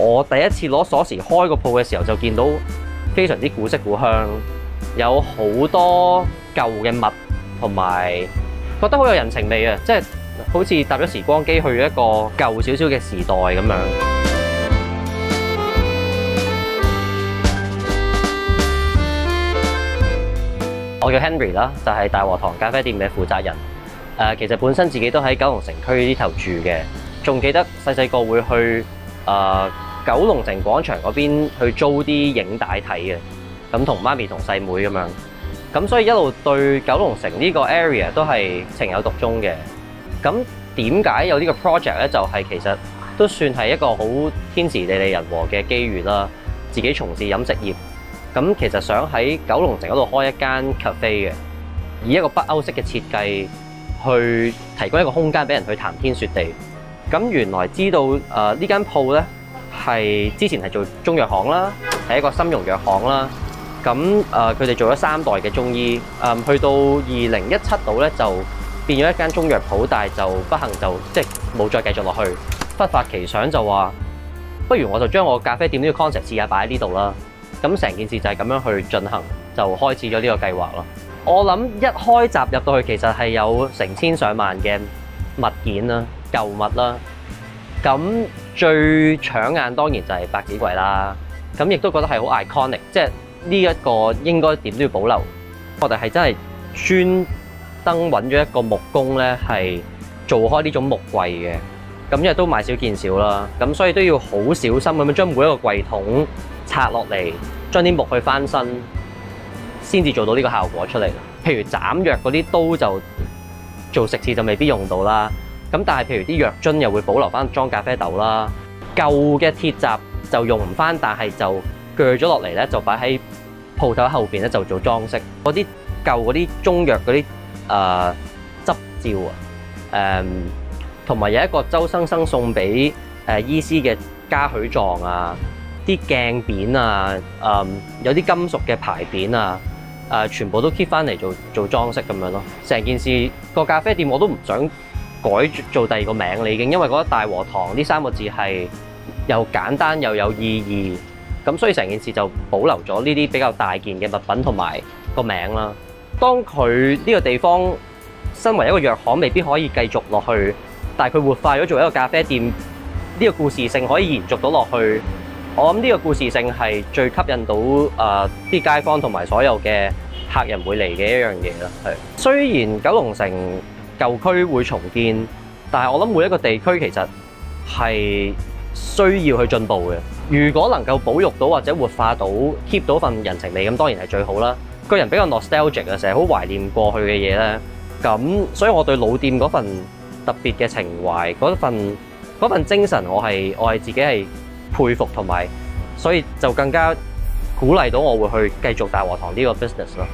我第一次攞鎖匙開個鋪嘅時候，就見到非常之古色古香，有好多舊嘅物，同埋覺得好有人情味啊！即係好似搭咗時光機去一個舊少少嘅時代咁樣。我叫 Henry 啦，就係大和堂咖啡店嘅負責人。其實本身自己都喺九龍城區呢頭住嘅，仲記得細個會去九龍城廣場嗰邊去租啲影帶睇嘅，咁同媽咪同細妹咁樣，咁所以一路對九龍城呢個 area 都係情有獨鍾嘅。咁點解有呢個 project 咧？就係其實都算係一個好天時地利人和嘅機遇啦。自己從事飲食業，咁其實想喺九龍城嗰度開一間 cafe 嘅，以一個北歐式嘅設計去提供一個空間俾人去談天說地。咁原來知道呢間鋪咧係之前係做中藥行啦，係一個參茸藥行啦。咁佢哋做咗3代嘅中醫，去到2017度咧就變咗一間中藥鋪，但係就不幸就即係冇再繼續落去。忽發奇想就話，不如我就將我咖啡店呢個 concept 試下擺喺呢度啦。咁成件事就係咁樣去進行，就開始咗呢個計劃咯。我諗一開閘入到去，其實係有成千上萬嘅物件啦、舊物啦。咁最搶眼當然就係百子櫃啦。咁亦都覺得係好 iconic， 即係呢一個應該點都要保留。我哋係真係專登揾咗一個木工咧，係做開呢種木櫃嘅。咁因為都買少見少啦，咁所以都要好小心咁樣將每一個櫃桶拆落嚟，將啲木去翻身，先至做到呢個效果出嚟。譬如斬藥嗰啲刀就做食肆就未必用到啦。咁但係譬如啲藥樽又會保留翻裝咖啡豆啦。舊嘅鐵閘就用唔翻，但係就鋸咗落嚟咧，就擺喺鋪頭後邊咧就做裝飾。嗰啲舊嗰啲中藥嗰啲執照啊，同埋有一個周生生送俾醫師嘅嘉許狀啊，啲鏡扁啊，有啲金屬嘅牌匾啊，全部都 keep 翻嚟做裝飾咁樣咯。成件事個咖啡店我都唔想改做第二個名啦，已經，因為覺得大和堂呢3個字係又簡單又有意義，咁所以成件事就保留咗呢啲比較大件嘅物品同埋個名啦。當佢呢個地方身為一個藥行，未必可以繼續落去，但係佢活化咗做一個咖啡店，呢個故事性可以延續到落去。我諗呢個故事性係最吸引到啲街坊同埋所有嘅客人會嚟嘅一樣嘢啦。係，雖然九龍城舊區會重建，但係我諗每一個地區其實係需要去進步嘅。如果能夠保育到或者活化到 keep 到份人情味，咁當然係最好啦。個人比較 nostalgic 啊，成日好懷念過去嘅嘢咧。咁所以我對老店嗰份特別嘅情懷，嗰份精神，我係自己係佩服，同埋所以就更加鼓勵到我會去繼續大和堂呢個 business 咯。